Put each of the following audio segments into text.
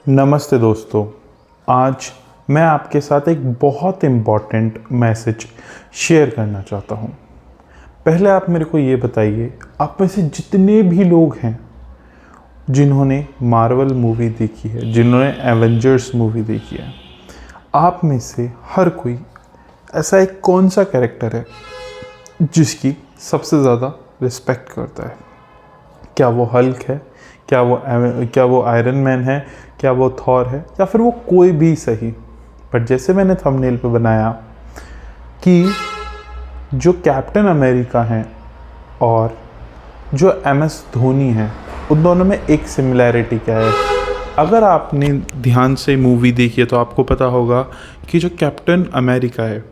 नमस्ते दोस्तों। आज मैं आपके साथ एक बहुत इम्पॉर्टेंट मैसेज शेयर करना चाहता हूँ। पहले आप मेरे को ये बताइए, आप में से जितने भी लोग हैं जिन्होंने मार्वल मूवी देखी है, जिन्होंने एवेंजर्स मूवी देखी है, आप में से हर कोई ऐसा एक कौन सा कैरेक्टर है जिसकी सबसे ज़्यादा रिस्पेक्ट करता है? क्या वो हल्क है? क्या वो आयरन मैन है? क्या वो थॉर है? या फिर वो कोई भी सही। पर जैसे मैंने थंबनेल पे बनाया कि जो कैप्टन अमेरिका हैं और जो एमएस धोनी है, उन दोनों में एक सिमिलैरिटी क्या है? अगर आपने ध्यान से मूवी देखी है तो आपको पता होगा कि जो कैप्टन अमेरिका है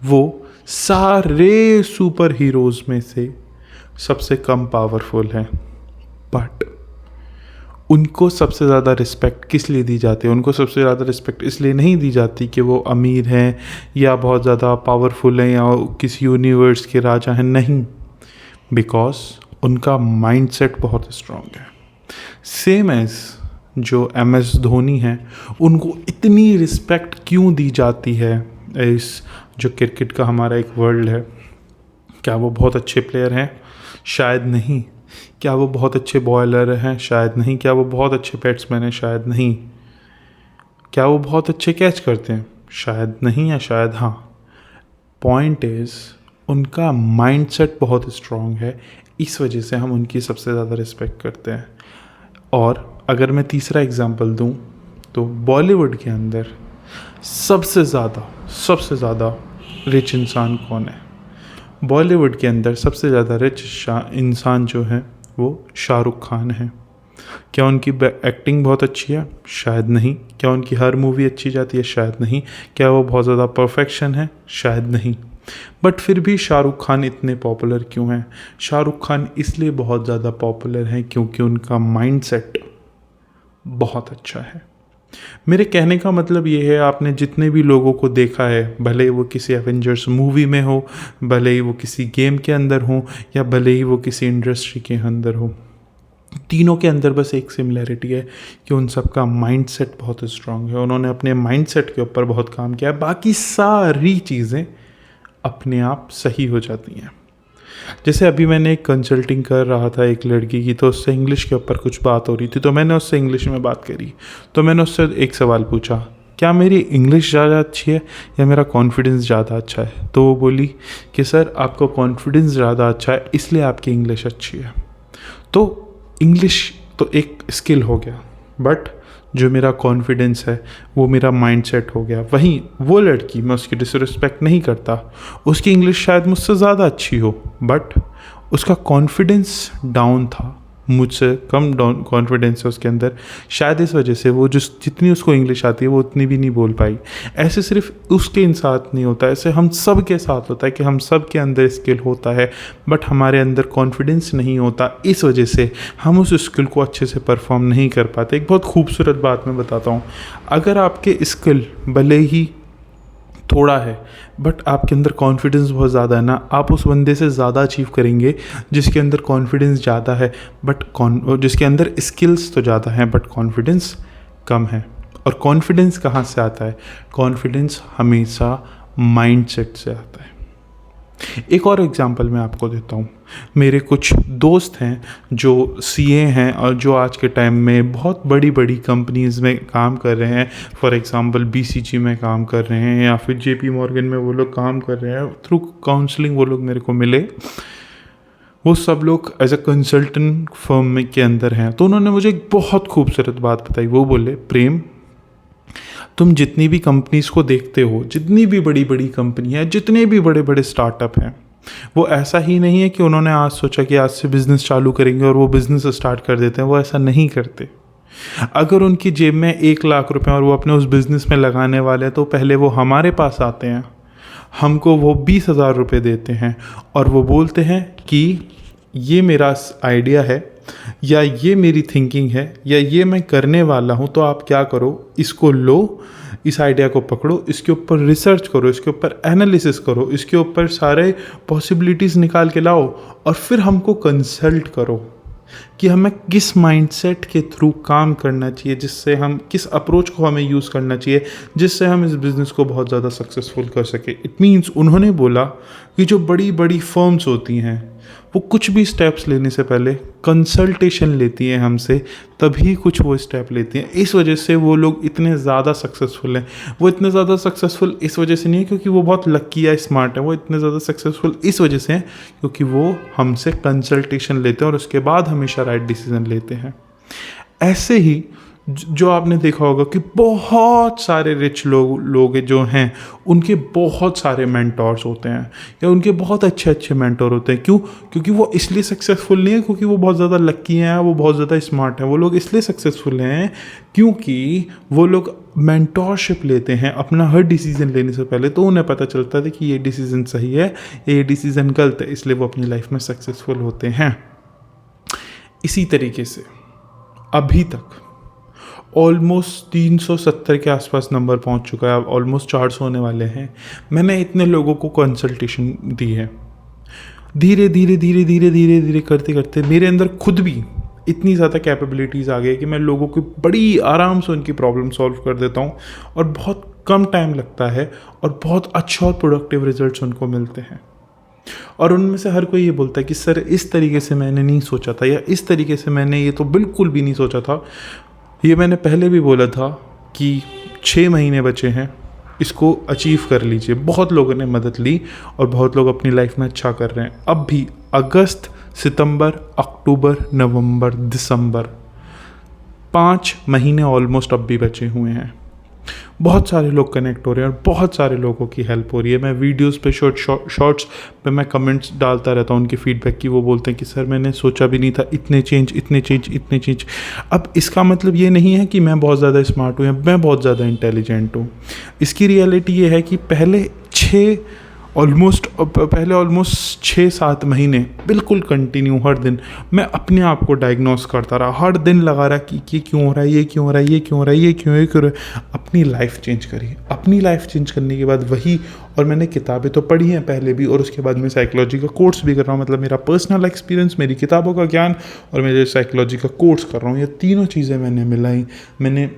वो सारे सुपर हीरोज़ में से सबसे कम पावरफुल है। बट उनको सबसे ज़्यादा रिस्पेक्ट किस लिए दी जाती है? उनको सबसे ज़्यादा रिस्पेक्ट इसलिए नहीं दी जाती कि वो अमीर हैं या बहुत ज़्यादा पावरफुल हैं या किसी यूनिवर्स के राजा हैं। नहीं, बिकॉज उनका माइंडसेट बहुत स्ट्रॉन्ग है। सेम एज जो एमएस धोनी हैं, उनको इतनी रिस्पेक्ट क्यों दी जाती है? इस जो क्रिकेट का हमारा एक वर्ल्ड है, क्या वो बहुत अच्छे प्लेयर हैं? शायद नहीं। क्या वो बहुत अच्छे बॉलर हैं? शायद नहीं। क्या वो बहुत अच्छे बैट्समैन हैं? शायद नहीं। क्या वो बहुत अच्छे कैच करते हैं? शायद नहीं या शायद हाँ। पॉइंट इज़ उनका माइंडसेट बहुत स्ट्रॉन्ग है, इस वजह से हम उनकी सबसे ज़्यादा रिस्पेक्ट करते हैं। और अगर मैं तीसरा एग्जांपल दूं तो बॉलीवुड के अंदर सबसे ज़्यादा रिच इंसान कौन है? बॉलीवुड के अंदर सबसे ज़्यादा रिच इंसान जो है वो शाहरुख खान है। क्या उनकी एक्टिंग बहुत अच्छी है? शायद नहीं। क्या उनकी हर मूवी अच्छी जाती है? शायद नहीं। क्या वो बहुत ज़्यादा परफेक्शन है? शायद नहीं। बट फिर भी शाहरुख खान इतने पॉपुलर क्यों हैं? शाहरुख खान इसलिए बहुत ज़्यादा पॉपुलर हैं क्योंकि उनका माइंडसेट बहुत अच्छा है। मेरे कहने का मतलब ये है, आपने जितने भी लोगों को देखा है, भले ही वो किसी एवेंजर्स मूवी में हो, भले ही वो किसी गेम के अंदर हो, या भले ही वो किसी इंडस्ट्री के अंदर हो, तीनों के अंदर बस एक सिमिलैरिटी है कि उन सब का माइंडसेट बहुत स्ट्रांग है। उन्होंने अपने माइंडसेट के ऊपर बहुत काम किया है, बाकी सारी चीज़ें अपने आप सही हो जाती हैं। जैसे अभी मैंने एक कंसल्टिंग कर रहा था एक लड़की की, तो उससे इंग्लिश के ऊपर कुछ बात हो रही थी, तो मैंने उससे इंग्लिश में बात करी। तो मैंने उससे एक सवाल पूछा, क्या मेरी इंग्लिश ज़्यादा अच्छी है या मेरा कॉन्फिडेंस ज़्यादा अच्छा है? तो वो बोली कि सर आपका कॉन्फिडेंस ज़्यादा अच्छा है, इसलिए आपकी इंग्लिश अच्छी है। तो इंग्लिश तो एक स्किल हो गया, बट जो मेरा कॉन्फिडेंस है वो मेरा माइंडसेट हो गया। वहीं वो लड़की, मैं उसकी डिसरिस्पेक्ट नहीं करता, उसकी इंग्लिश शायद मुझसे ज़्यादा अच्छी हो, बट उसका कॉन्फिडेंस डाउन था, मुझसे कम डाउन कॉन्फिडेंस है उसके अंदर। शायद इस वजह से वो जितनी उसको इंग्लिश आती है वो उतनी भी नहीं बोल पाई। ऐसे सिर्फ उसके साथ नहीं होता, ऐसे हम सब के साथ होता है कि हम सब के अंदर स्किल होता है, बट हमारे अंदर कॉन्फिडेंस नहीं होता। इस वजह से हम उस स्किल को अच्छे से परफॉर्म नहीं कर पाते। एक बहुत खूबसूरत बात मैं बताता हूँ, अगर आपके स्किल भले ही थोड़ा है बट आपके अंदर कॉन्फिडेंस बहुत ज़्यादा है ना, आप उस बंदे से ज़्यादा अचीव करेंगे जिसके अंदर कॉन्फिडेंस ज़्यादा है बट जिसके अंदर स्किल्स तो ज़्यादा हैं बट कॉन्फिडेंस कम है। और कॉन्फिडेंस कहाँ से आता है? कॉन्फिडेंस हमेशा माइंडसेट से आता है। एक और एग्जांपल मैं आपको देता हूँ। मेरे कुछ दोस्त हैं जो सीए हैं और जो आज के टाइम में बहुत बड़ी बड़ी कंपनीज़ में काम कर रहे हैं। फॉर एग्जांपल बीसीजी में काम कर रहे हैं या फिर जेपी मॉर्गन में वो लोग काम कर रहे हैं। थ्रू काउंसलिंग वो लोग मेरे को मिले। वो सब लोग एज अ कंसल्टेंट फर्म में के अंदर हैं। तो उन्होंने मुझे एक बहुत खूबसूरत बात बताई। वो बोले, प्रेम, तुम जितनी भी कंपनीज़ को देखते हो, जितनी भी बड़ी बड़ी कंपनी है, जितने भी बड़े बड़े स्टार्टअप हैं, वो ऐसा ही नहीं है कि उन्होंने आज सोचा कि आज से बिज़नेस चालू करेंगे और वो बिज़नेस स्टार्ट कर देते हैं। वो ऐसा नहीं करते। अगर उनकी जेब में 1 लाख रुपए और वो अपने उस बिज़नेस में लगाने वाले हैं, तो पहले वो हमारे पास आते हैं, हमको वो 20,000 रुपये देते हैं और वो बोलते हैं कि ये मेरा आइडिया है या ये मेरी थिंकिंग है या ये मैं करने वाला हूँ, तो आप क्या करो, इसको लो, इस आइडिया को पकड़ो, इसके ऊपर रिसर्च करो, इसके ऊपर एनालिसिस करो, इसके ऊपर सारे पॉसिबिलिटीज़ निकाल के लाओ और फिर हमको कंसल्ट करो। कि हमें किस माइंडसेट के थ्रू काम करना चाहिए, जिससे हम किस अप्रोच को हमें यूज़ करना चाहिए जिससे हम इस बिज़नेस को बहुत ज़्यादा सक्सेसफुल कर सके। इट मीन्स उन्होंने बोला कि जो बड़ी बड़ी फर्म्स होती हैं वो कुछ भी स्टेप्स लेने से पहले कंसल्टेशन लेती हैं हमसे, तभी कुछ वो स्टेप लेती हैं। इस वजह से वो लोग इतने ज़्यादा सक्सेसफुल हैं। वो इतने ज़्यादा सक्सेसफुल इस वजह से नहीं है क्योंकि वो बहुत लकी या स्मार्ट है, वो इतने ज़्यादा सक्सेसफुल इस वजह से हैं क्योंकि वो हमसे कंसल्टेशन लेते हैं और उसके बाद हमेशा राइट डिसीजन लेते हैं। ऐसे ही जो आपने देखा होगा कि बहुत सारे रिच लोग जो हैं उनके बहुत सारे मेंटोर्स होते हैं या उनके बहुत अच्छे अच्छे मेंटोर होते हैं। क्यों? क्योंकि वो इसलिए सक्सेसफुल नहीं है क्योंकि वो बहुत ज़्यादा लकी हैं, वो बहुत ज़्यादा स्मार्ट हैं। वो लोग इसलिए सक्सेसफुल हैं क्योंकि वो लोग मेंटोरशिप लेते हैं अपना हर डिसीज़न लेने से पहले, तो उन्हें पता चलता है कि ये डिसीज़न सही है, ये डिसीज़न गलत है, इसलिए वो अपनी लाइफ में सक्सेसफुल होते हैं। इसी तरीके से अभी तक ऑलमोस्ट 370 के आसपास नंबर पहुंच चुका है, अब ऑलमोस्ट 400 होने वाले हैं। मैंने इतने लोगों को कंसल्टेशन दी है। धीरे धीरे धीरे धीरे धीरे धीरे करते करते मेरे अंदर खुद भी इतनी ज़्यादा कैपेबिलिटीज़ आ गई कि मैं लोगों की बड़ी आराम से उनकी प्रॉब्लम सॉल्व कर देता हूँ और बहुत कम टाइम लगता है और बहुत अच्छा और प्रोडक्टिव रिजल्ट्स उनको मिलते हैं। और उनमें से हर कोई ये बोलता है कि सर इस तरीके से मैंने नहीं सोचा था या इस तरीके से मैंने ये तो बिल्कुल भी नहीं सोचा था। ये मैंने पहले भी बोला था कि 6 महीने बचे हैं, इसको अचीव कर लीजिए। बहुत लोगों ने मदद ली और बहुत लोग अपनी लाइफ में अच्छा कर रहे हैं। अब भी अगस्त, सितंबर, अक्टूबर, नवंबर, दिसंबर 5 महीने ऑलमोस्ट अब भी बचे हुए हैं। बहुत सारे लोग कनेक्ट हो रहे हैं और बहुत सारे लोगों की हेल्प हो रही है। मैं वीडियोस पे शॉर्ट्स पे मैं कमेंट्स डालता रहता हूँ उनकी फीडबैक की। वो बोलते हैं कि सर मैंने सोचा भी नहीं था, इतने चेंज। अब इसका मतलब ये नहीं है कि मैं बहुत ज़्यादा स्मार्ट हूँ या मैं बहुत ज़्यादा इंटेलिजेंट हूँ। इसकी रियलिटी ये है कि पहले ऑलमोस्ट 6-7 महीने बिल्कुल कंटिन्यू हर दिन मैं अपने आप को डायग्नोस करता रहा। हर दिन लगा रहा कि ये क्यों हो रहा है, ये क्यों हो रहा है, ये क्यों हो रहा है, ये क्यों हो रहा है। अपनी लाइफ चेंज करी। अपनी लाइफ चेंज करने के बाद वही, और मैंने किताबें तो पढ़ी हैं पहले भी और उसके बाद मैं साइकोलॉजी का कोर्स भी कर रहा हूँ। मतलब मेरा पर्सनल एक्सपीरियंस, मेरी किताबों का ज्ञान और मेरे साइकोलॉजी का कोर्स कर रहा हूँ। ये तीनों चीज़ें मैंने मिलाई। मैंने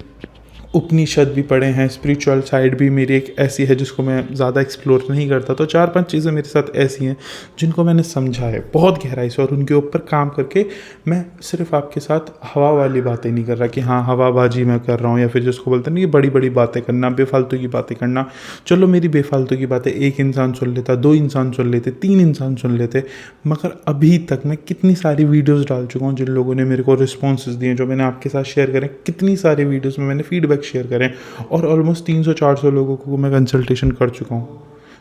उपनिषद भी पढ़े हैं। स्पिरिचुअल साइड भी मेरी एक ऐसी है जिसको मैं ज़्यादा एक्सप्लोर नहीं करता। तो 4-5 चीज़ें मेरे साथ ऐसी हैं जिनको मैंने समझा है बहुत गहराई से और उनके ऊपर काम करके मैं सिर्फ आपके साथ हवा वाली बातें नहीं कर रहा कि हाँ हवाबाजी मैं कर रहा हूँ, या फिर जिसको बोलते हैं ना कि बड़ी बड़ी बातें करना, बेफालतू की बातें करना। चलो मेरी बेफालतू की बातें एक इंसान सुन लेता, 2 इंसान सुन लेते, 3 इंसान सुन लेते, मगर अभी तक मैं कितनी सारी वीडियोज़ डाल चुका हूँ जिन लोगों ने मेरे को रिस्पॉन्सेज दिए जो मैंने आपके साथ शेयर करें। कितनी सारी वीडियोज़ में मैंने फीडबैक शेयर करें और ऑलमोस्ट 300-400 लोगों को मैं कंसल्टेशन कर चुका हूँ।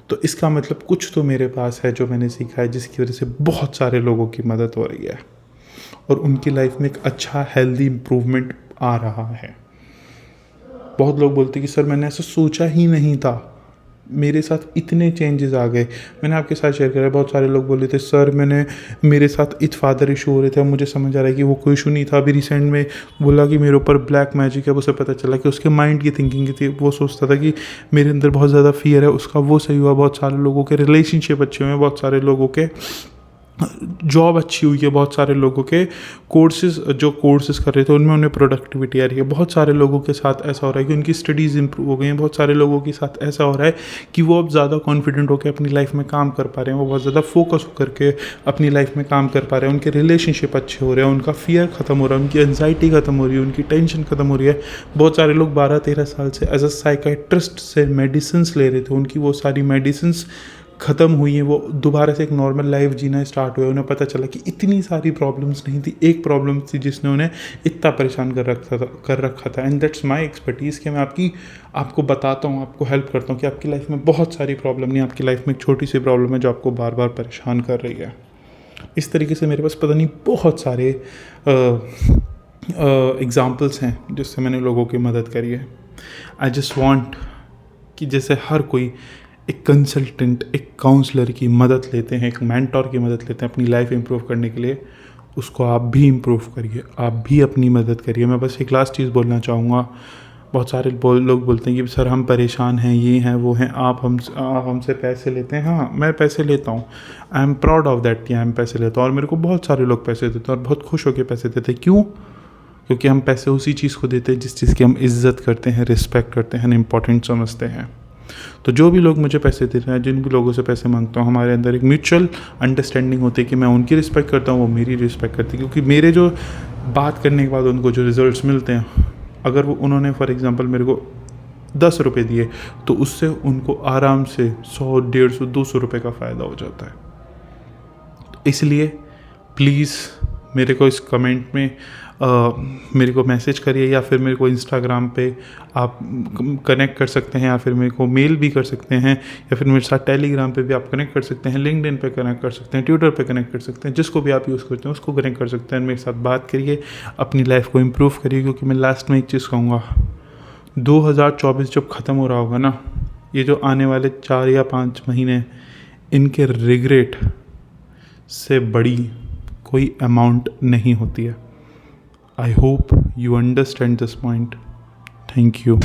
तो इसका मतलब कुछ तो मेरे पास है जो मैंने सीखा है, जिसकी वजह से बहुत सारे लोगों की मदद हो रही है और उनकी लाइफ में एक अच्छा हेल्दी इम्प्रूवमेंट आ रहा है। बहुत लोग बोलते हैं कि सर मैंने ऐसा सोचा ही नहीं था, मेरे साथ इतने चेंजेस आ गए। मैंने आपके साथ शेयर करा। बहुत सारे लोग बोले थे सर मेरे साथ फादर इशू हो रहे थे, अब मुझे समझ आ रहा है कि वो कोई इशू नहीं था। अभी रिसेंट में बोला कि मेरे ऊपर ब्लैक मैजिक है, उसे पता चला कि उसके माइंड की थिंकिंग की थी। वो सोचता था कि मेरे अंदर बहुत ज़्यादा फियर है, उसका वो सही हुआ। बहुत सारे लोगों के रिलेशनशिप अच्छे हुए हैं, बहुत सारे लोगों के जॉब अच्छी हुई है, बहुत सारे लोगों के कोर्सेज कर रहे थे उनमें उन्हें प्रोडक्टिविटी आ रही है। बहुत सारे लोगों के साथ ऐसा हो रहा है कि उनकी स्टडीज़ इंप्रूव हो गई हैं। बहुत सारे लोगों के साथ ऐसा हो रहा है कि वो अब ज़्यादा कॉन्फिडेंट होकर अपनी लाइफ में काम कर पा रहे हैं, वो बहुत ज़्यादा फोकस करके अपनी लाइफ में काम कर पा रहे हैं। उनके रिलेशनशिप अच्छे हो रहे हैं, उनका फियर ख़त्म हो रहा है, उनकी एंजाइटी ख़त्म हो रही है, उनकी टेंशन ख़त्म हो रही है। बहुत सारे लोग 12-13 साल से एज अ साइकाइट्रिस्ट से मेडिसिन ले रहे थे, उनकी वो सारी मेडिसिन ख़त्म हुई हैं, वो दोबारा से एक नॉर्मल लाइफ जीना स्टार्ट हुआ। उन्हें पता चला कि इतनी सारी प्रॉब्लम्स नहीं थी, एक प्रॉब्लम थी जिसने उन्हें इतना परेशान कर रखा था। एंड दैट्स माय एक्सपर्टीज़ कि मैं आपको बताता हूँ, आपको हेल्प करता हूँ कि आपकी लाइफ में बहुत सारी प्रॉब्लम नहीं, आपकी लाइफ में एक छोटी सी प्रॉब्लम है जो आपको बार बार परेशान कर रही है। इस तरीके से मेरे पास पता नहीं बहुत सारे एग्ज़ाम्पल्स हैं जिससे मैंने लोगों की मदद करी है। आई जस्ट वॉन्ट कि जैसे हर कोई एक कंसल्टेंट, एक काउंसलर की मदद लेते हैं, एक मेंटोर की मदद लेते हैं अपनी लाइफ इंप्रूव करने के लिए, उसको आप भी इम्प्रूव करिए, आप भी अपनी मदद करिए। मैं बस एक लास्ट चीज़ बोलना चाहूँगा, बहुत सारे लोग बोलते हैं कि सर हम परेशान हैं, ये हैं वो हैं, आप हमसे पैसे लेते हैं। हाँ, मैं पैसे लेता हूँ, I am proud of that कि आई एम पैसे लेता हूँ। और मेरे को बहुत सारे लोग पैसे देते हैं और बहुत खुश होकर पैसे देते हैं। क्यों? क्योंकि हम पैसे उसी चीज़ को देते हैं जिस चीज़ की हम इज़्ज़त करते हैं, रिस्पेक्ट करते हैं, इम्पोर्टेंट समझते हैं। तो जो भी लोग मुझे पैसे दे रहे हैं, जिन भी लोगों से पैसे मांगता हूँ, हमारे अंदर एक म्यूचुअल अंडरस्टैंडिंग होती है कि मैं उनकी रिस्पेक्ट करता हूँ, वो मेरी रिस्पेक्ट करती है। क्योंकि मेरे जो बात करने के बाद उनको जो रिजल्ट्स मिलते हैं, अगर वो उन्होंने फॉर एग्ज़ाम्पल मेरे को 10 रुपये दिए, तो उससे उनको आराम से 100, 150, 200 रुपये का फ़ायदा हो जाता है। तो इसलिए प्लीज़ मेरे को इस कमेंट में मेरे को मैसेज करिए, या फिर मेरे को इंस्टाग्राम पे आप कनेक्ट कर सकते हैं, या फिर मेरे को मेल भी कर सकते हैं, या फिर मेरे साथ टेलीग्राम पे भी आप कनेक्ट कर सकते हैं, लिंक्डइन पे कनेक्ट कर सकते हैं, ट्विटर पे कनेक्ट कर सकते हैं, जिसको भी आप यूज़ करते हैं उसको कनेक्ट कर सकते हैं। मेरे साथ बात करिए, अपनी लाइफ को इम्प्रूव करिए। क्योंकि मैं लास्ट में एक चीज़ कहूँगा, 2024 जब ख़त्म हो रहा होगा ना, ये जो आने वाले 4 या 5 महीने, इनके रिग्रेट से बड़ी कोई अमाउंट नहीं होती है। I hope you understand this point. Thank you.